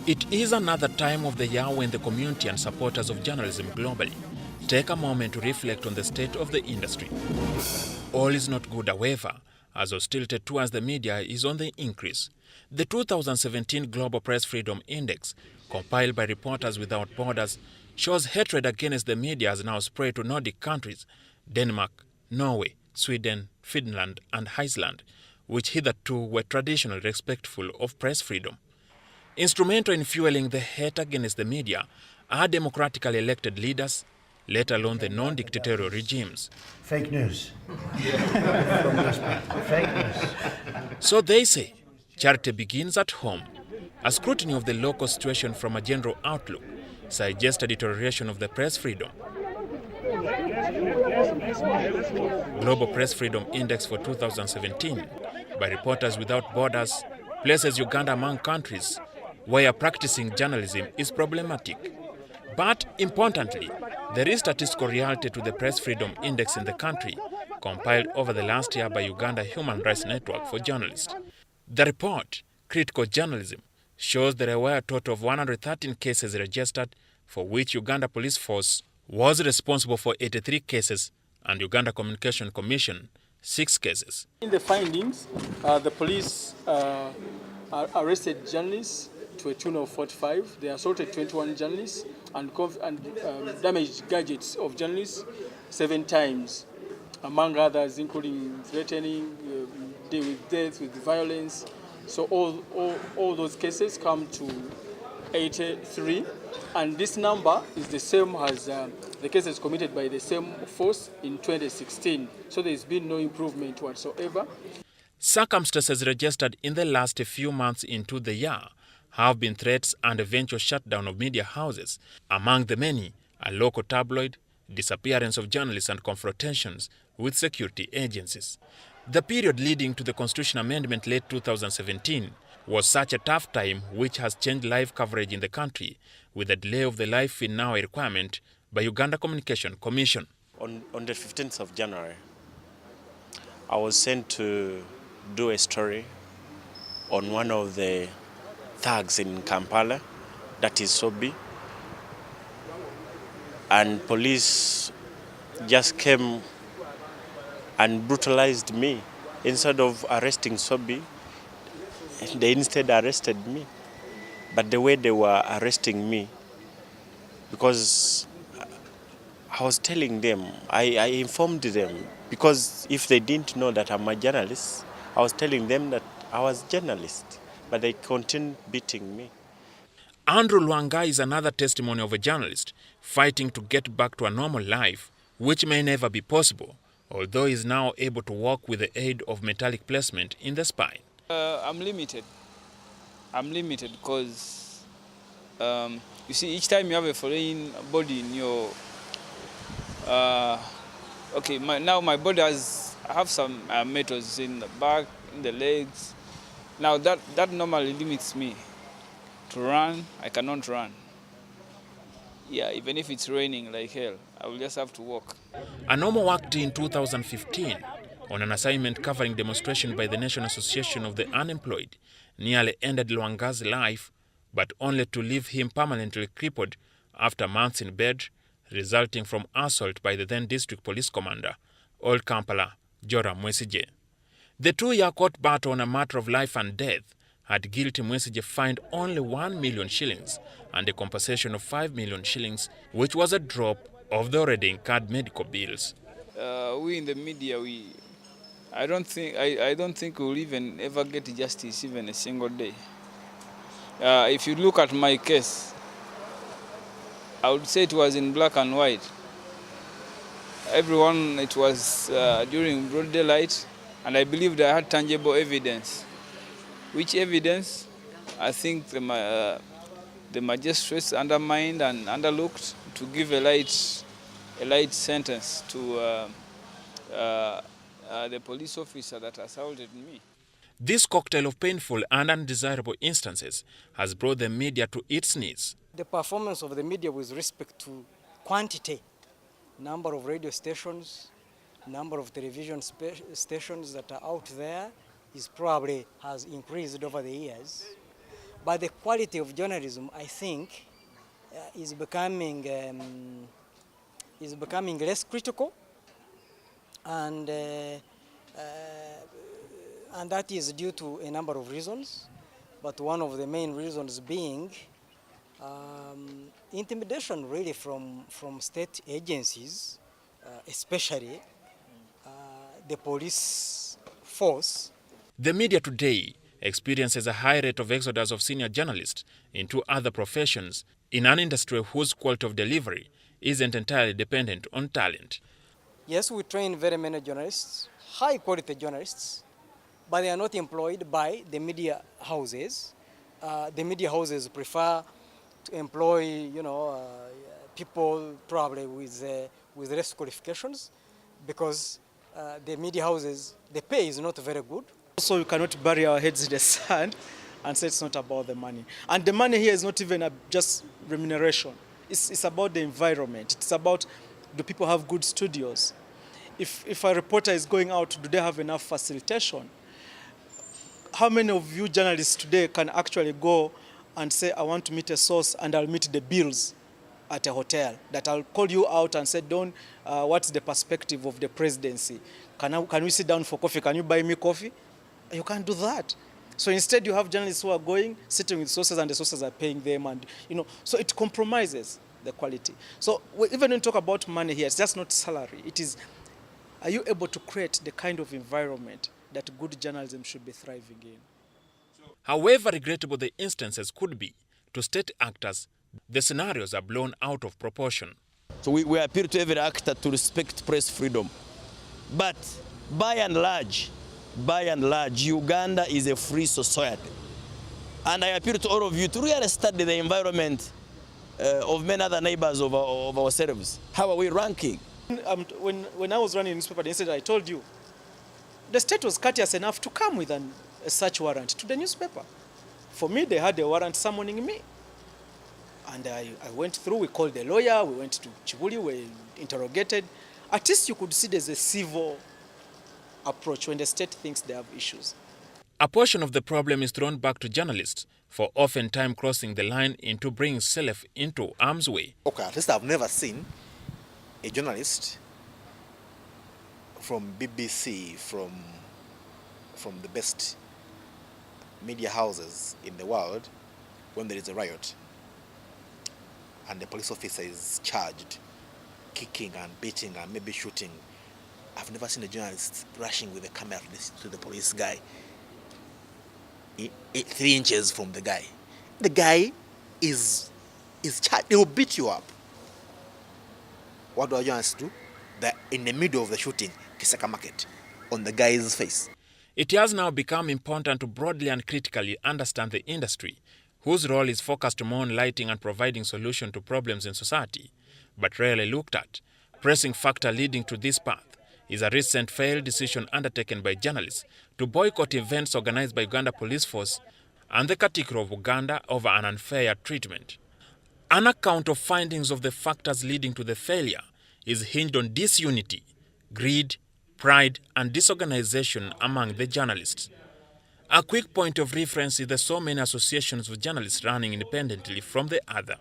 It is another time of the year when the community and supporters of journalism globally take a moment to reflect on the state of the industry. All is not good, however, as hostility towards the media is on the increase. The 2017 Global Press Freedom Index, compiled by Reporters Without Borders, shows hatred against the media has now spread to Nordic countries, Denmark, Norway, Sweden, Finland and Iceland, which hitherto were traditionally respectful of press freedom. Instrumental in fueling the hate against the media are democratically elected leaders, let alone the non-dictatorial regimes. Fake news. Fake news. So they say, charity begins at home. A scrutiny of the local situation from a general outlook suggests a deterioration of the press freedom. Global Press Freedom Index for 2017 by Reporters Without Borders places Uganda among countries where practicing journalism is problematic. But importantly, there is statistical reality to the Press Freedom Index in the country, compiled over the last year by Uganda Human Rights Network for Journalists. The report, Critical Journalism, shows there were a total of 113 cases registered, for which Uganda Police Force was responsible for 83 cases and Uganda Communication Commission 6 cases. In the findings, the police arrested journalists to a tune of 45. They assaulted 21 journalists and damaged gadgets of journalists 7 times, among others, including threatening, with death, with violence. So all those cases come to 83, and this number is the same as the cases committed by the same force in 2016. So there's been no improvement whatsoever. Circumstances registered in the last few months into the year have been threats and eventual shutdown of media houses. Among the many, a local tabloid, disappearance of journalists and confrontations with security agencies. The period leading to the Constitution Amendment late 2017 was such a tough time which has changed live coverage in the country with the delay of the live feed now a requirement by Uganda Communication Commission. On the 15th of January, I was sent to do a story on one of the thugs in Kampala, that is Sobi. And police just came and brutalized me. Instead of arresting Sobi, they instead arrested me. But the way they were arresting me, because I was telling them, I informed them, because if they didn't know that I'm a journalist, I was telling them that I was a journalist, but they continued beating me. Andrew Lwanga is another testimony of a journalist fighting to get back to a normal life, which may never be possible, although he is now able to walk with the aid of metallic placement in the spine. I'm limited. I'm limited because, you see, each time you have a foreign body in your... now my body I have some metals in the back, in the legs. Now that normally limits me. To run, I cannot run. Yeah, even if it's raining like hell, I will just have to walk. A normal work day in 2015 on an assignment covering demonstration by the National Association of the Unemployed nearly ended Lwanga's life, but only to leave him permanently crippled after months in bed, resulting from assault by the then District Police Commander, Old Kampala, Joram Mwesige. The 2-year court battle on a matter of life and death had guilty Mwesige fined only 1 million shillings and a compensation of 5 million shillings, which was a drop of the already incurred medical bills. We in the media, I don't think we'll even ever get justice even a single day. If you look at my case, I would say it was in black and white. Everyone, it was during broad daylight, and I believed I had tangible evidence. Which evidence I think the magistrates undermined and underlooked to give a light sentence to the police officer that assaulted me. This cocktail of painful and undesirable instances has brought the media to its knees. The performance of the media with respect to quantity, number of radio stations, number of television stations that are out there, is probably has increased over the years. But the quality of journalism, I think, is becoming less critical, and that is due to a number of reasons. But one of the main reasons being intimidation, really, from state agencies, especially the police force. The media today experiences a high rate of exodus of senior journalists into other professions in an industry whose quality of delivery isn't entirely dependent on talent. Yes, we train very many journalists, high quality journalists, but they are not employed by the media houses. The media houses prefer to employ, people probably with less qualifications, because the media houses, the pay is not very good. Also, we cannot bury our heads in the sand and say it's not about the money. And the money here is not even just remuneration. It's about the environment. It's about, do people have good studios? If a reporter is going out, do they have enough facilitation? How many of you journalists today can actually go and say, I want to meet a source and I'll meet the bills at a hotel, that I'll call you out and say, what's the perspective of the presidency? Can we sit down for coffee? Can you buy me coffee? You can't do that. So instead you have journalists who are going, sitting with sources, and the sources are paying them, and so it compromises the quality. So even when we talk about money here, it's just not salary. It is, are you able to create the kind of environment that good journalism should be thriving in? However regrettable the instances could be to state actors, the scenarios are blown out of proportion. So we appeal to every actor to respect press freedom. But by and large, Uganda is a free society. And I appeal to all of you to really study the environment of many other neighbors of ourselves. How are we ranking? When I was running a newspaper, I told you, the state was courteous enough to come with a search warrant to the newspaper. For me, they had a warrant summoning me. And I went through, we called the lawyer, we went to Chibuli, we interrogated. At least you could see there's a civil approach when the state thinks they have issues. A portion of the problem is thrown back to journalists for oftentimes crossing the line into bringing self into harm's way. Okay, at least I've never seen a journalist from BBC, from the best media houses in the world, when there is a riot and the police officer is charged, kicking and beating and maybe shooting. I've never seen a journalist rushing with a camera to the police guy 3 inches from the guy. The guy is charged. They will beat you up. What do our journalists do? They're in the middle of the shooting, Kisaka Market, on the guy's face. It has now become important to broadly and critically understand the industry, whose role is focused more on lighting and providing solutions to problems in society, but rarely looked at. Pressing factor leading to this path is a recent failed decision undertaken by journalists to boycott events organized by Uganda Police Force and the Katikkiro of Uganda over an unfair treatment. An account of findings of the factors leading to the failure is hinged on disunity, greed, pride, and disorganization among the journalists. A quick point of reference is the so many associations of journalists running independently from the other.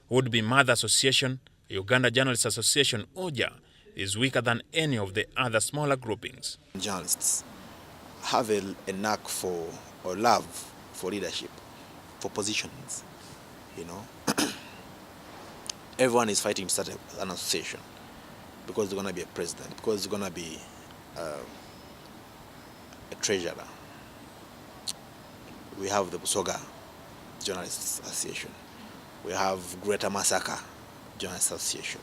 Would be Mother Association, Uganda Journalists Association, OJA, is weaker than any of the other smaller groupings. Journalists have a knack for, or love for leadership, for positions, Everyone is fighting to start an association because they're going to be a president, because they're going to be a treasurer. We have the Busoga Journalists Association. We have Greater Masaka Journalists Association.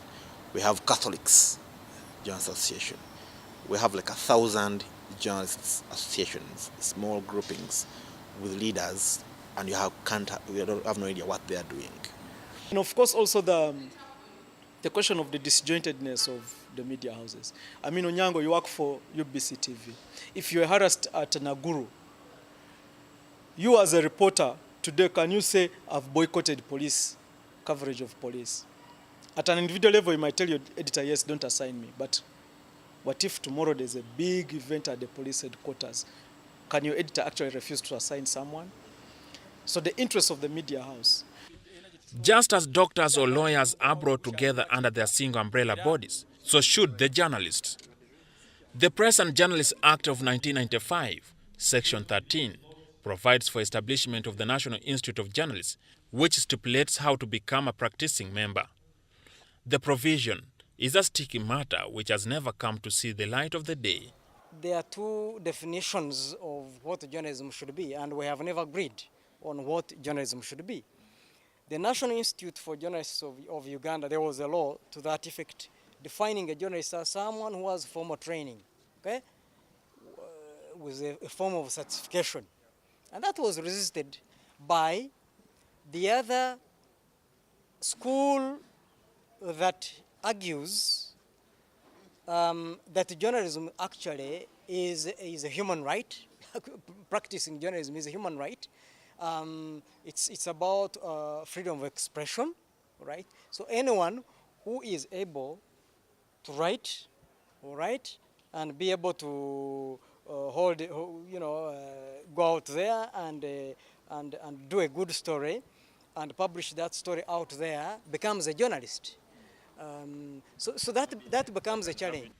We have Catholics Journalists Association. We have like 1,000 journalists associations, small groupings with leaders, and we don't have no idea what they are doing. And of course also the question of the disjointedness of the media houses. I mean, Onyango, you work for UBC TV. If you're harassed at Naguru, you as a reporter today, can you say, I've boycotted police coverage of police? At an individual level, you might tell your editor, yes, don't assign me. But what if tomorrow there's a big event at the police headquarters? Can your editor actually refuse to assign someone? So the interests of the media house. Just as doctors or lawyers are brought together under their single umbrella bodies, so should the journalists. The Press and Journalists Act of 1995, Section 13, provides for establishment of the National Institute of Journalists, which stipulates how to become a practicing member. The provision is a sticky matter which has never come to see the light of the day. There are two definitions of what journalism should be, and we have never agreed on what journalism should be. The National Institute for Journalists of Uganda, there was a law to that effect, defining a journalist as someone who has formal training, okay, with a form of certification. And that was resisted by the other school that argues that journalism actually is a human right. Practicing journalism is a human right. It's about freedom of expression, right? So anyone who is able to write, and be able to go out there and do a good story and publish that story out there becomes a journalist. So that becomes a challenge.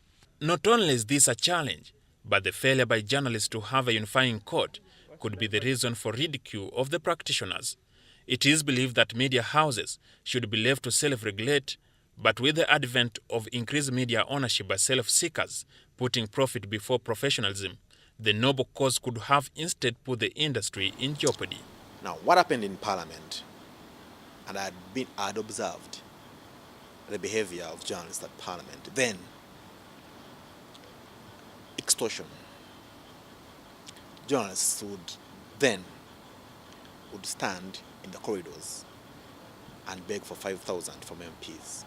Not only is this a challenge, but the failure by journalists to have a unifying code could be the reason for ridicule of the practitioners. It is believed that media houses should be left to self-regulate, but with the advent of increased media ownership by self-seekers, putting profit before professionalism, the noble cause could have instead put the industry in jeopardy. Now, what happened in Parliament, and I had observed the behavior of journalists at Parliament, then extortion. Journalists would stand in the corridors and beg for 5,000 from MPs.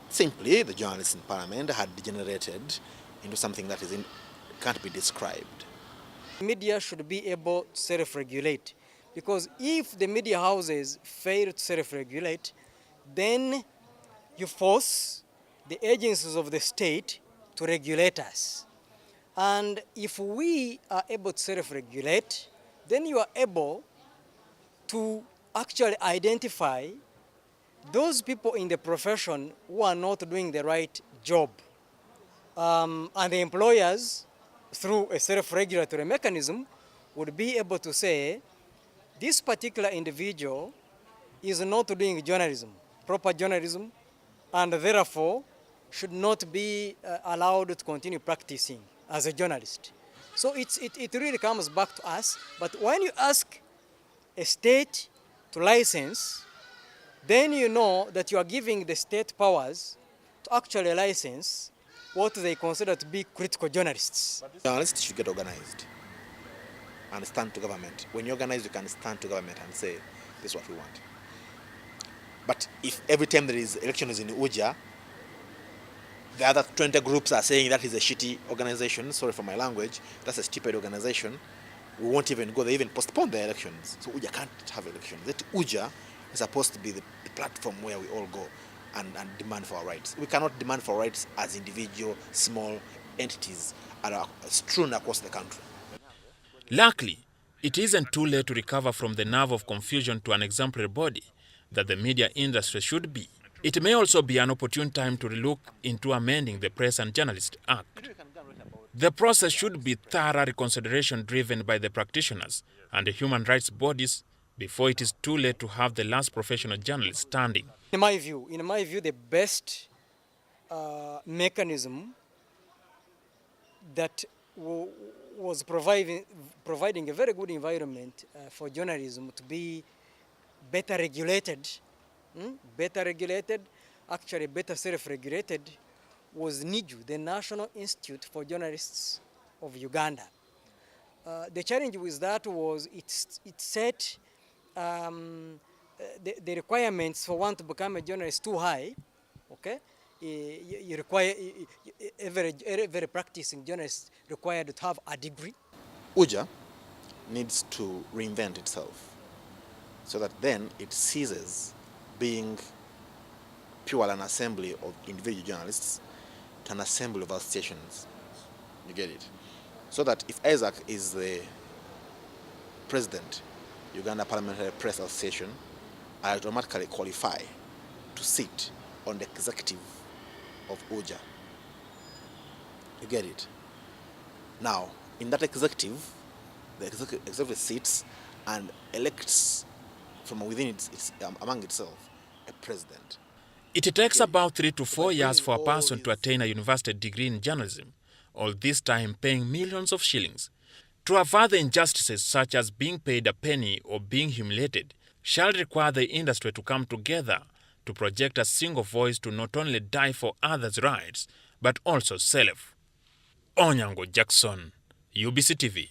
Simply, the journalists in Parliament had degenerated into something that can't be described. Media should be able to self-regulate, because if the media houses fail to self-regulate, then you force the agencies of the state to regulate us. And if we are able to self-regulate, then you are able to actually identify those people in the profession who are not doing the right job. And the employers, through a self-regulatory mechanism, would be able to say, this particular individual is not doing journalism, proper journalism, and therefore should not be allowed to continue practicing as a journalist. So it really comes back to us. But when you ask a state to license, then you know that you are giving the state powers to actually license what they consider to be critical journalists. Journalists should get organized and stand to government. When you organize, you can stand to government and say, this is what we want. But if every time there is elections in Uja, the other 20 groups are saying that is a shitty organization, sorry for my language, that's a stupid organization, we won't even go, they even postpone the elections. So Uja can't have elections. That Uja is supposed to be the platform where we all go and demand for our rights. We cannot demand for rights as individual, small entities are strewn across the country. Luckily, it isn't too late to recover from the nerve of confusion to an exemplary body that the media industry should be. It may also be an opportune time to look into amending the Press and Journalists Act. The process should be thorough reconsideration driven by the practitioners and the human rights bodies before it is too late to have the last professional journalist standing. In my view, the best mechanism that was providing a very good environment for journalism to be better regulated, actually better self-regulated, was NIJU, the National Institute for Journalists of Uganda. The challenge with that was it set the requirements for one to become a journalist too high. Okay, you require every practicing journalist required to have a degree. Uja needs to reinvent itself so that then it ceases being purely an assembly of individual journalists to an assembly of associations. You get it? So that if Isaac is the president, Uganda Parliamentary Press Association, I automatically qualify to sit on the executive of UJA. You get it? Now, in that executive, the executive sits and elects from within among itself a president. It takes about 3 to 4 years for a person to attain a university degree in journalism, all this time paying millions of shillings. To avoid the injustices such as being paid a penny or being humiliated, shall require the industry to come together to project a single voice to not only die for others' rights, but also self. Onyango Jackson, UBC TV.